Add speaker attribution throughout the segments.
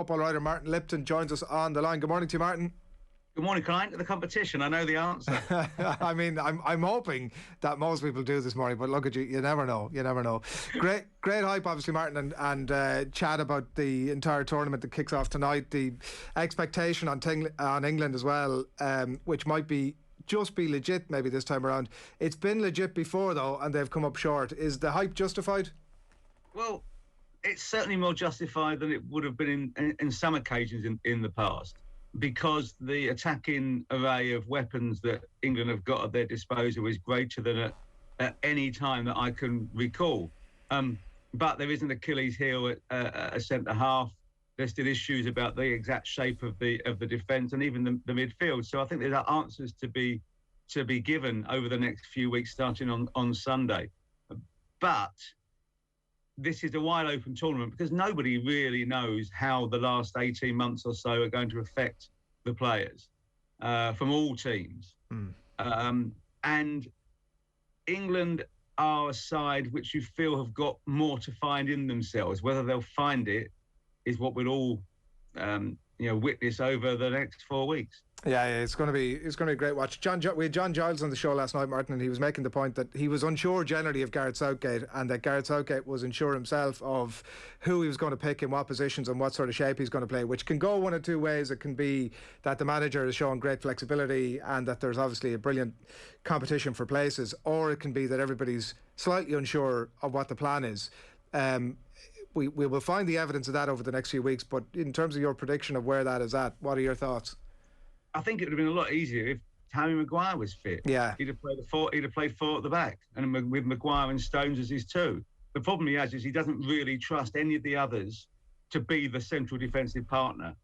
Speaker 1: Football writer Martin Lipton joins us on the line. Good morning to you, Martin.
Speaker 2: Good morning. Can I enter the competition? I know the answer.
Speaker 1: I mean, I'm hoping that most people do this morning, but look at you. You never know. Great hype, obviously, Martin, and chat about the entire tournament that kicks off tonight. The expectation on England as well, which might be just be legit maybe this time around. It's been legit before though, and they've come up short. Is the hype justified?
Speaker 2: Well, it's certainly more justified than it would have been in some occasions in the past, because the attacking array of weapons that England have got at their disposal is greater than at any time that I can recall. But there is an Achilles heel at a centre half. There's still issues about the exact shape of the defence and even the midfield. So I think there are answers to be given over the next few weeks, starting on Sunday. But this is a wide open tournament because nobody really knows how the last 18 months or so are going to affect the players from all teams. And England are a side which you feel have got more to find in themselves. Whether they'll find it is what we'll all witness over the next 4 weeks.
Speaker 1: Yeah, it's going to be a great watch. We had John Giles on the show last night, Martin, and he was making the point that he was unsure generally of Gareth Southgate, and that Gareth Southgate was unsure himself of who he was going to pick in what positions and what sort of shape he's going to play, which can go one of two ways. It can be that the manager is showing great flexibility and that there's obviously a brilliant competition for places, or it can be that everybody's slightly unsure of what the plan is. We will find the evidence of that over the next few weeks, but in terms of your prediction of where that is at, what are your thoughts?
Speaker 2: I think it would have been a lot easier if Harry Maguire was fit.
Speaker 1: Yeah,
Speaker 2: he'd have played four at the back, and with Maguire and Stones as his two. The problem he has is he doesn't really trust any of the others to be the central defensive partner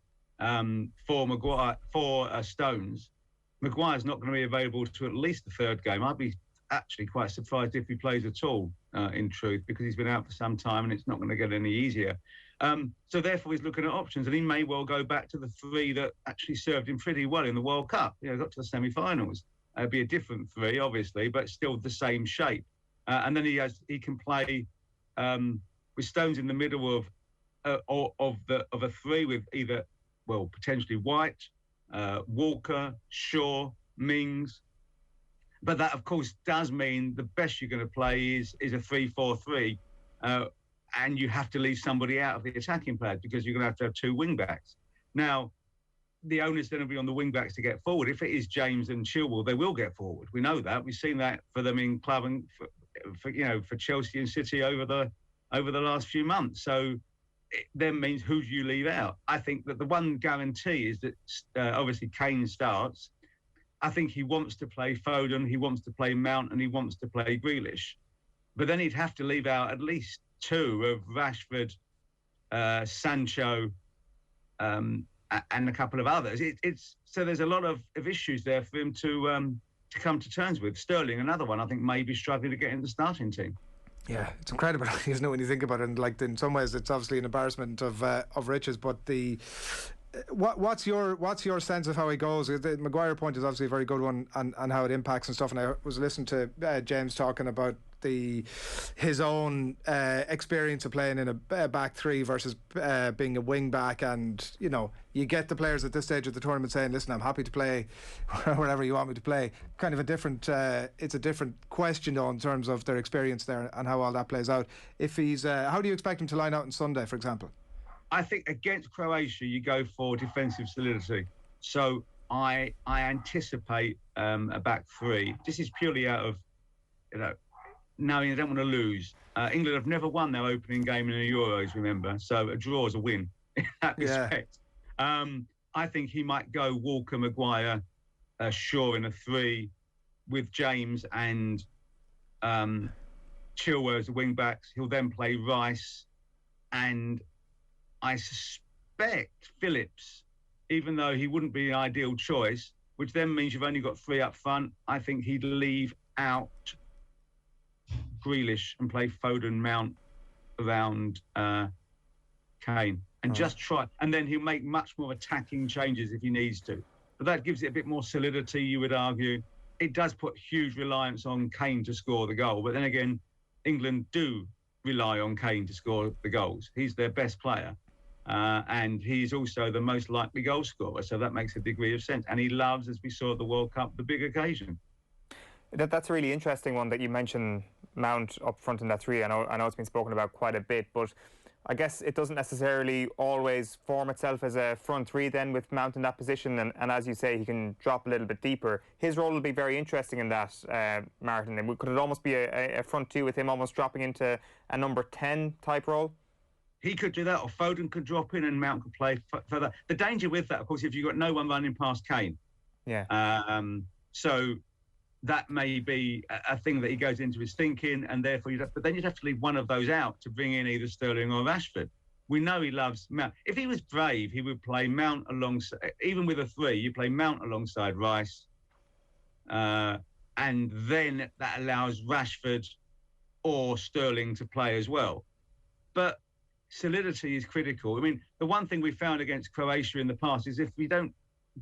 Speaker 2: for Stones. Maguire's not going to be available to at least the third game. I'd be actually quite surprised if he plays at all, in truth, because he's been out for some time and it's not going to get any easier. So therefore he's looking at options, and he may well go back to the three that actually served him pretty well in the World Cup. Got to the semi-finals. It'd be a different three, obviously, but still the same shape. And then he can play with Stones in the middle of a three with either, potentially White, Walker, Shaw, Mings. But that, of course, does mean the best you're going to play is a 3-4-3. And you have to leave somebody out of the attacking players because you're going to have two wing-backs. Now, the onus then will be on the wing-backs to get forward. If it is James and Chilwell, they will get forward. We know that. We've seen that for them in club and for Chelsea and City over the last few months. So it then means who do you leave out? I think that the one guarantee is that obviously Kane starts. I think he wants to play Foden, he wants to play Mount, and he wants to play Grealish. But then he'd have to leave out at least two of Rashford, Sancho, and a couple of others. So there's a lot of issues there for him to come to terms with. Sterling, another one, I think may be struggling to get in the starting team.
Speaker 1: Yeah, it's incredible, isn't it, when you think about it? And like, in some ways, it's obviously an embarrassment of riches. But what's your sense of how he goes? The Maguire point is obviously a very good one, and how it impacts and stuff. And I was listening to James talking about his own experience of playing in a back three versus being a wing back, and you get the players at this stage of the tournament saying, listen, I'm happy to play wherever you want me to play. Kind of a different it's a different question though in terms of their experience there and how all that plays out. If he's how do you expect him to line out on Sunday, for example?
Speaker 2: I think against Croatia you go for defensive solidity, so I anticipate a back three. This is purely out of knowing they don't want to lose. England have never won their opening game in the Euros, remember? So a draw is a win in that respect. I think he might go Walker, Maguire, Shaw in a three with James and Chilwell as the wing-backs. He'll then play Rice, and I suspect Phillips, even though he wouldn't be an ideal choice, which then means you've only got three up front. I think he'd leave out Grealish and play Foden, Mount around Kane, and just try. And then he'll make much more attacking changes if he needs to. But that gives it a bit more solidity, you would argue. It does put huge reliance on Kane to score the goal. But then again, England do rely on Kane to score the goals. He's their best player. and he's also the most likely goal scorer, so that makes a degree of sense. And he loves, as we saw at the World Cup, the big occasion.
Speaker 3: That's a really interesting one that you mentioned, Mount up front in that three. I know it's been spoken about quite a bit, but I guess it doesn't necessarily always form itself as a front three then with Mount in that position, and as you say, he can drop a little bit deeper. His role will be very interesting in that, Martin. And could it almost be a front two with him almost dropping into a number 10 type role?
Speaker 2: He could do that, or Foden could drop in and Mount could play further. The danger with that, of course, if you've got no one running past Kane.
Speaker 3: Yeah.
Speaker 2: So that may be a thing that he goes into his thinking, and therefore but then you'd have to leave one of those out to bring in either Sterling or Rashford. We know he loves Mount. If he was brave, he would play Mount alongside, even with a three, you play Mount alongside Rice, and then that allows Rashford or Sterling to play as well. But solidity is critical. I mean, the one thing we found against Croatia in the past is if we don't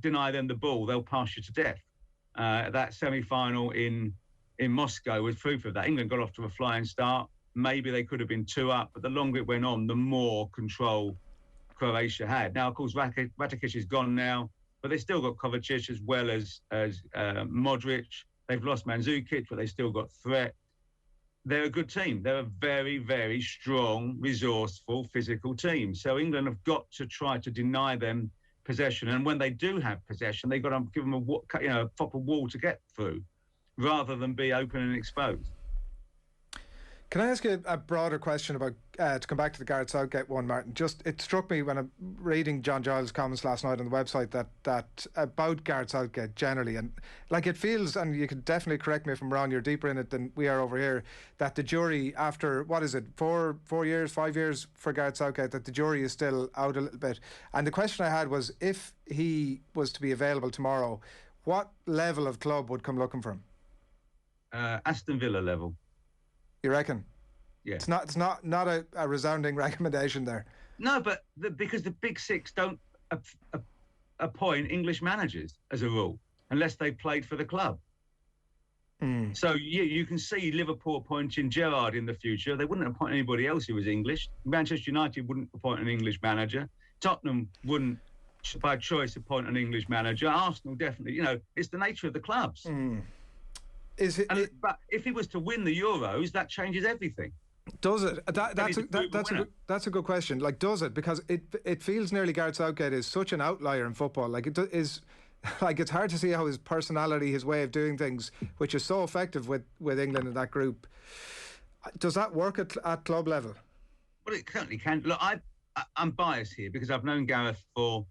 Speaker 2: deny them the ball, they'll pass you to death. That semi-final in Moscow was proof of that. England got off to a flying start. Maybe they could have been 2 up, but the longer it went on, the more control Croatia had. Now, of course, Rakitic is gone now, but they still got Kovacic as well as Modric. They've lost Mandzukic, but they still got threat. They're a good team. They're a very, very strong, resourceful, physical team. So England have got to try to deny them possession, and when they do have possession, they've got to give them a proper wall to get through, rather than be open and exposed.
Speaker 1: Can I ask you a broader question about to come back to the Gareth Southgate one, Martin? Just it struck me when I'm reading John Giles' comments last night on the website that about Gareth Southgate generally, and like it feels, and you can definitely correct me if I'm wrong, you're deeper in it than we are over here, that the jury after, what is it, 5 years for Gareth Southgate, that the jury is still out a little bit. And the question I had was, if he was to be available tomorrow, what level of club would come looking for him?
Speaker 2: Aston Villa level.
Speaker 1: You reckon?
Speaker 2: Yeah.
Speaker 1: It's not a resounding recommendation there.
Speaker 2: No, but because the Big Six don't appoint English managers as a rule, unless they played for the club. So you can see Liverpool appointing Gerrard in the future. They wouldn't appoint anybody else who was English. Manchester United wouldn't appoint an English manager. Tottenham wouldn't, by choice, appoint an English manager. Arsenal definitely. It's the nature of the clubs. But if he was to win the Euros, that changes everything.
Speaker 1: Does it? That's a good question. Like, does it? Because it feels nearly Gareth Southgate is such an outlier in football. Like it is, like it's hard to see how his personality, his way of doing things, which is so effective with England in that group, does that work at club level?
Speaker 2: Well, it certainly can. Look, I'm biased here because I've known Gareth for,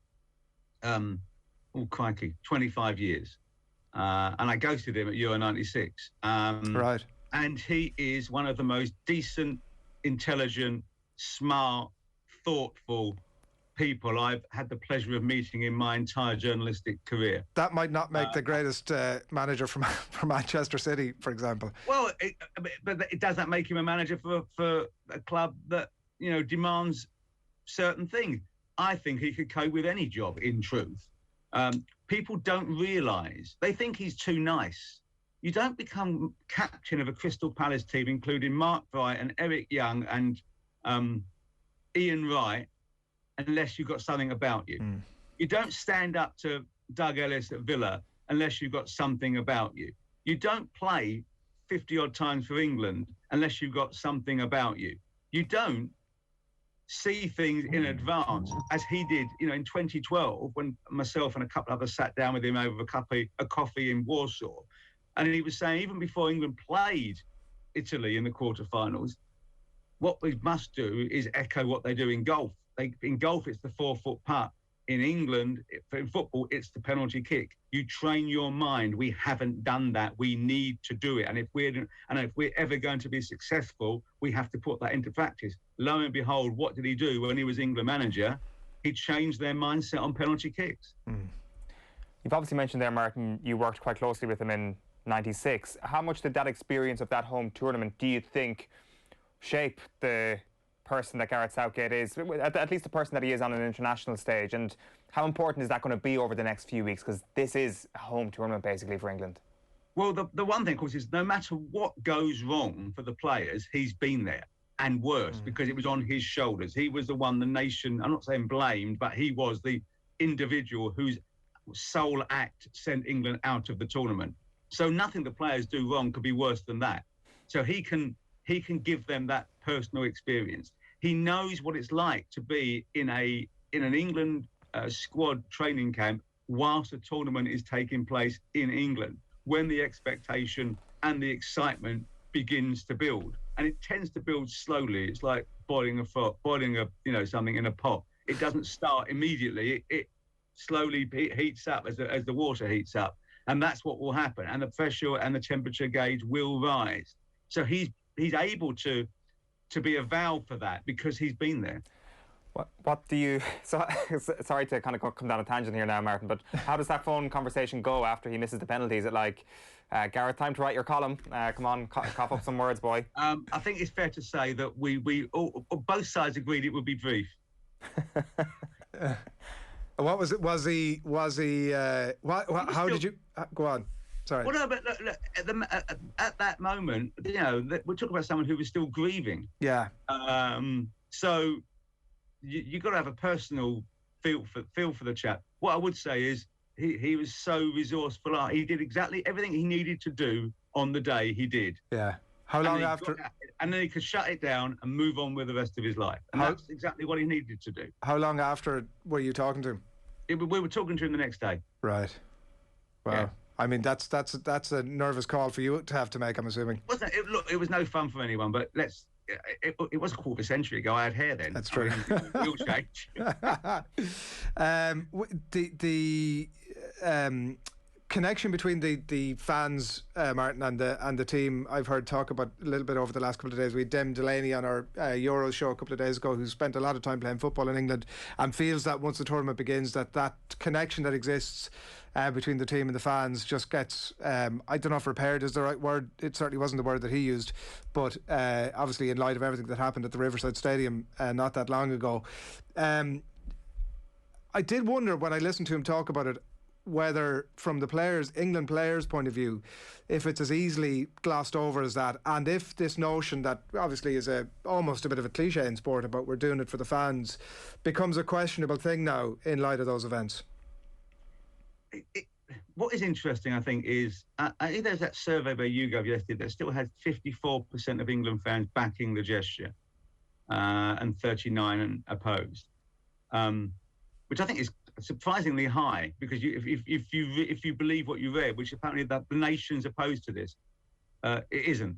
Speaker 2: 25 years. And I ghosted him at Euro 96.
Speaker 1: Right.
Speaker 2: And he is one of the most decent, intelligent, smart, thoughtful people I've had the pleasure of meeting in my entire journalistic career.
Speaker 1: That might not make the greatest manager for Manchester City, for example.
Speaker 2: Well, but does that make him a manager for a club that demands certain things? I think he could cope with any job, in truth. People don't realise. They think he's too nice. You don't become captain of a Crystal Palace team, including Mark Bright and Eric Young and Ian Wright, unless you've got something about you. You don't stand up to Doug Ellis at Villa unless you've got something about you. You don't play 50-odd times for England unless you've got something about you. You don't see things in advance, as he did, in 2012, when myself and a couple others sat down with him over a coffee in Warsaw. And he was saying, even before England played Italy in the quarterfinals, what we must do is echo what they do in golf. In golf, it's the 4-foot putt. In England, in football, it's the penalty kick. You train your mind. We haven't done that. We need to do it. And if we're ever going to be successful, we have to put that into practice. Lo and behold, what did he do when he was England manager? He changed their mindset on penalty kicks.
Speaker 3: You've obviously mentioned there, Martin, you worked quite closely with him in '96. How much did that experience of that home tournament, do you think, shape the person that Gareth Southgate is, at least the person that he is on an international stage, and how important is that going to be over the next few weeks, because this is a home tournament basically for England?
Speaker 2: Well, the one thing, of course, is no matter what goes wrong for the players, he's been there. and worse, because it was on his shoulders. He was the one the nation, I'm not saying blamed, but he was the individual whose sole act sent England out of the tournament. So nothing the players do wrong could be worse than that. So he can give them that personal experience. He knows what it's like to be in an England squad training camp whilst a tournament is taking place in England, when the expectation and the excitement begins to build. And it tends to build slowly. It's like boiling something in a pot. It doesn't start immediately. It slowly heats up as the water heats up. And that's what will happen. And the pressure and the temperature gauge will rise. So he's able to be a valve for that because he's been there.
Speaker 3: What do you... sorry to kind of come down a tangent here now, Martin, but how does that phone conversation go after he misses the penalty? Is it like, Gareth, time to write your column? Come on, cough up some words, boy.
Speaker 2: I think it's fair to say that we both sides agreed it would be brief.
Speaker 1: What was it? Was he? How did you go on? Sorry.
Speaker 2: Well, no, but look at that moment, you know, we're talking about someone who was still grieving.
Speaker 1: Yeah.
Speaker 2: So you got to have a personal feel for the chap. What I would say is he was so resourceful. He did exactly everything he needed to do on the day. He did.
Speaker 1: Yeah. How long after?
Speaker 2: And then he could shut it down and move on with the rest of his life. And that's exactly what he needed to do.
Speaker 1: How long after were you talking to him?
Speaker 2: We were talking to him the next day.
Speaker 1: Right. Wow. Yeah. I mean, that's a nervous call for you to have to make, I'm assuming.
Speaker 2: Wasn't it? Look, it was no fun for anyone, but it was a quarter of a century ago. I had hair then.
Speaker 1: That's true.
Speaker 2: It will change.
Speaker 1: The connection between the fans, Martin, and the team, I've heard talk about a little bit over the last couple of days. We had Dem Delaney on our Euros show a couple of days ago, who spent a lot of time playing football in England and feels that once the tournament begins, that connection that exists between the team and the fans just gets, I don't know if repaired is the right word. It certainly wasn't the word that he used, but obviously in light of everything that happened at the Riverside Stadium not that long ago, I did wonder when I listened to him talk about it, whether from the England players' point of view, if it's as easily glossed over as that, and if this notion that obviously is almost a bit of a cliche in sport about we're doing it for the fans becomes a questionable thing now in light of those events.
Speaker 2: What is interesting, I think, is I think there's that survey by YouGov yesterday that still had 54% of England fans backing the gesture and 39% opposed, which I think is surprisingly high, because if you believe what you read, which apparently that the nation's opposed to this, it isn't.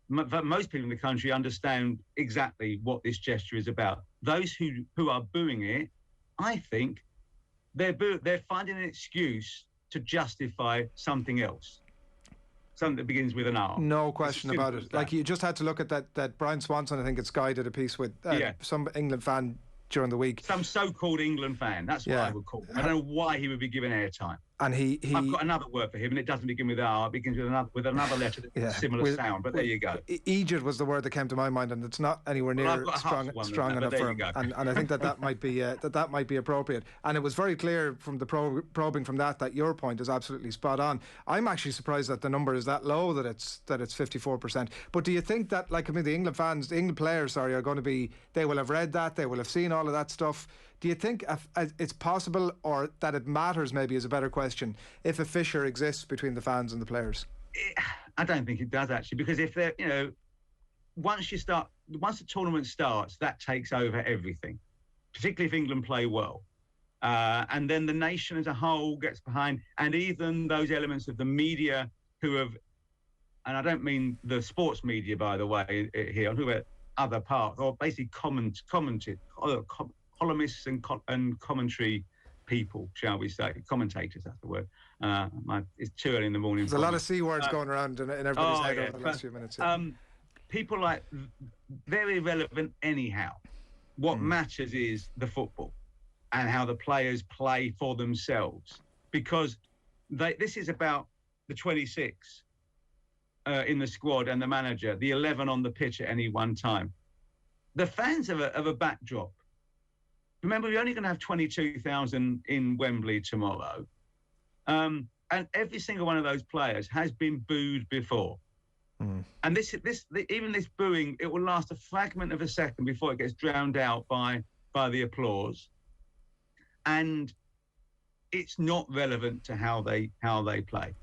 Speaker 2: Most people in the country understand exactly what this gesture is about. Those who are booing it, I think they're finding an excuse to justify something else, something that begins with an R.
Speaker 1: No question about it. Like, you just had to look at that Brian Swanson, I think it's Sky, did a piece with some England fan during the week.
Speaker 2: Some so-called England fan, that's what I would call him. I don't know why he would be given airtime.
Speaker 1: And
Speaker 2: I've got another word for him, and it doesn't begin with R. It begins with another letter that's a similar sound. But there you go.
Speaker 1: Egypt was the word that came to my mind, and it's not anywhere near strong enough for him. And I think that might be that might be appropriate. And it was very clear from the probing from that your point is absolutely spot on. I'm actually surprised that the number is that low, that it's 54%. But do you think that, like, I mean, the England players, are going to be? They will have read that. They will have seen all of that stuff. Do you think it's possible, or that it matters, maybe is a better question, if a fissure exists between the fans and the players?
Speaker 2: I don't think it does, actually, because if they're, once the tournament starts, that takes over everything, particularly if England play well. And then the nation as a whole gets behind, and even those elements of the media who have, and I don't mean the sports media, by the way, here, I'm talking about other parts, or basically columnists and commentary people, shall we say, commentators, that's the word. It's too early in the morning.
Speaker 1: There's a lot of C words going around in everybody's head over the last few minutes. Yeah.
Speaker 2: People like, they're irrelevant anyhow. What matters is the football and how the players play for themselves, because this is about the 26 in the squad and the manager, the 11 on the pitch at any one time. The fans of a backdrop. Remember, we're only going to have 22,000 in Wembley tomorrow. And every single one of those players has been booed before. And even this booing, it will last a fragment of a second before it gets drowned out by the applause, and it's not relevant to how they play.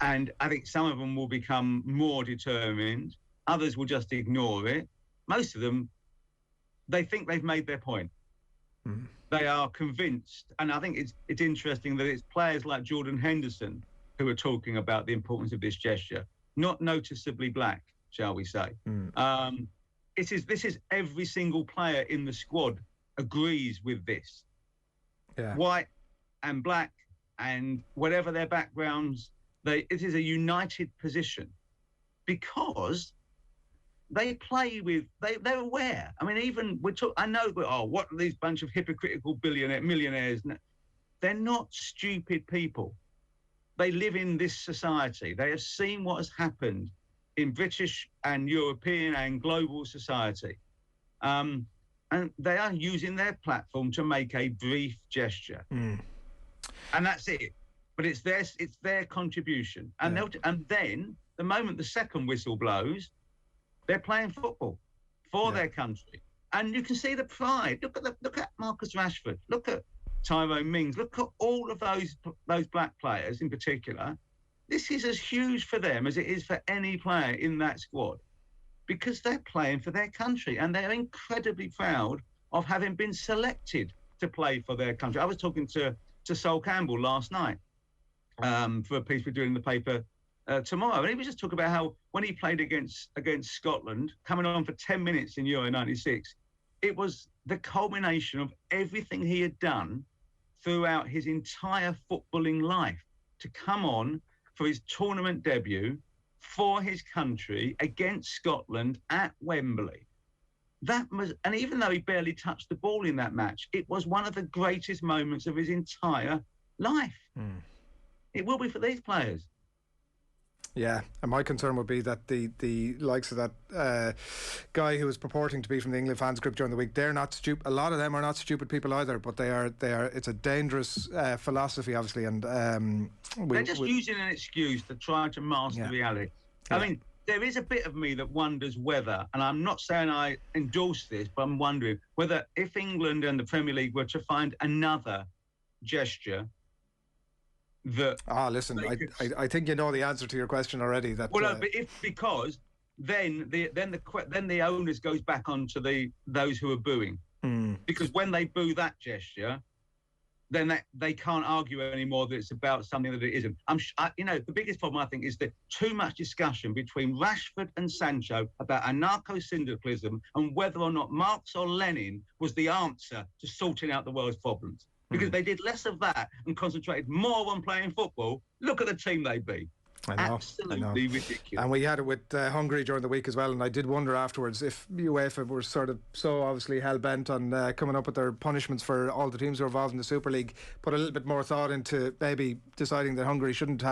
Speaker 2: And I think some of them will become more determined. Others will just ignore it. Most of them, they think they've made their point. They are convinced, and I think it's interesting that it's players like Jordan Henderson who are talking about the importance of this gesture. Not noticeably black, shall we say. This is every single player in the squad agrees with this. Yeah. White and black and whatever their backgrounds, it is a united position because they play with, they're aware. I mean, even I know, what are these bunch of hypocritical millionaires? They're not stupid people. They live in this society. They have seen what has happened in British and European and global society. And they are using their platform to make a brief gesture. And that's it. But it's their contribution. And then the moment the second whistle blows, they're playing football for their country. And you can see the pride. Look at Marcus Rashford. Look at Tyrone Mings. Look at all of those black players in particular. This is as huge for them as it is for any player in that squad because they're playing for their country and they're incredibly proud of having been selected to play for their country. I was talking to Sol Campbell last night for a piece we're doing in the paper tomorrow, and he was just talking about how when he played against Scotland, coming on for 10 minutes in Euro 96, it was the culmination of everything he had done throughout his entire footballing life to come on for his tournament debut for his country against Scotland at Wembley. And even though he barely touched the ball in that match, it was one of the greatest moments of his entire life. It will be for these players.
Speaker 1: Yeah, and my concern would be that the likes of that guy who was purporting to be from the England fans group during the week, they're not stupid. A lot of them are not stupid people either, but they are. It's a dangerous philosophy, obviously, and
Speaker 2: they're just using an excuse to try to mask the reality. I mean, there is a bit of me that wonders whether, and I'm not saying I endorse this, but I'm wondering whether if England and the Premier League were to find another gesture.
Speaker 1: Listen, I think you know the answer to your question already. That
Speaker 2: but because then the onus goes back onto those who are booing, because when they boo that gesture, then they can't argue anymore that it's about something that it isn't. The biggest problem I think is that too much discussion between Rashford and Sancho about anarcho-syndicalism and whether or not Marx or Lenin was the answer to sorting out the world's problems. Because they did less of that and concentrated more on playing football. Look at the team they beat.
Speaker 1: I know.
Speaker 2: Absolutely ridiculous.
Speaker 1: And we had it with Hungary during the week as well, and I did wonder afterwards if UEFA were sort of so obviously hell-bent on coming up with their punishments for all the teams who are involved in the Super League, put a little bit more thought into maybe deciding that Hungary shouldn't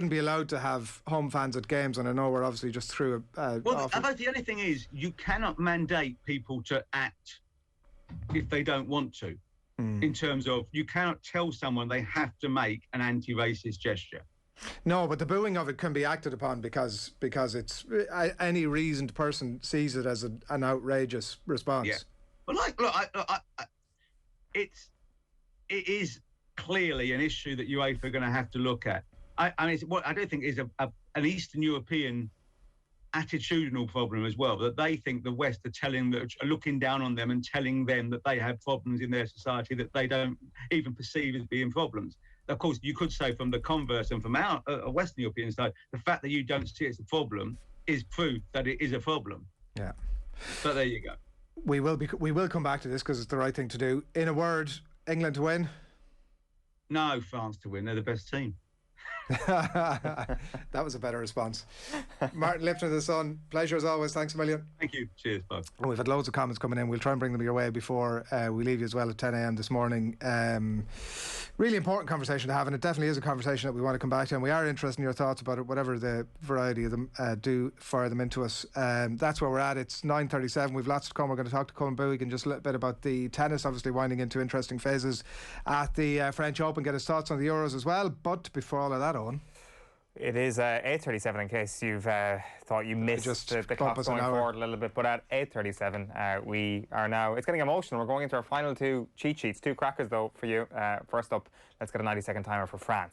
Speaker 1: be allowed to have home fans at games. And I know we're obviously just through
Speaker 2: the only thing is you cannot mandate people to act if they don't want to. In terms of, you cannot tell someone they have to make an anti-racist gesture.
Speaker 1: No, but the booing of it can be acted upon because it's any reasoned person sees it as an outrageous response. Yeah,
Speaker 2: but it is clearly an issue that UEFA are going to have to look at. I don't think is an Eastern European attitudinal problem as well, that they think the West are looking down on them and telling them that they have problems in their society that they don't even perceive as being problems. Of course, you could say from the converse and from our Western European side, the fact that you don't see it as a problem is proof that it is a problem.
Speaker 1: Yeah.
Speaker 2: So there you go.
Speaker 1: We will come back to this because it's the right thing to do. In a word, England to win?
Speaker 2: No, France to win. They're the best team.
Speaker 1: That was a better response. Martin Lipton of The Sun, pleasure as always. Thanks a million.
Speaker 2: Thank you. Cheers, Bob.
Speaker 1: We've had loads of comments coming in. We'll try and bring them your way before we leave you as well at 10 a.m. this morning. Really important conversation to have, and it definitely is a conversation that we want to come back to, and we are interested in your thoughts about it, whatever the variety of them. Do fire them into us. That's where we're at. It's 9:37. We've lots to come. We're going to talk to Colin Bowick in just a little bit about the tennis, obviously winding into interesting phases at the French Open, get his thoughts on the Euros as well. But before all of that, Owen,
Speaker 3: It is 8:37 in case you've thought you missed the clock going forward a little bit. But at 8:37, we are now, it's getting emotional. We're going into our final two cheat sheets. Two crackers, though, for you. First up, let's get a 90-second timer for France.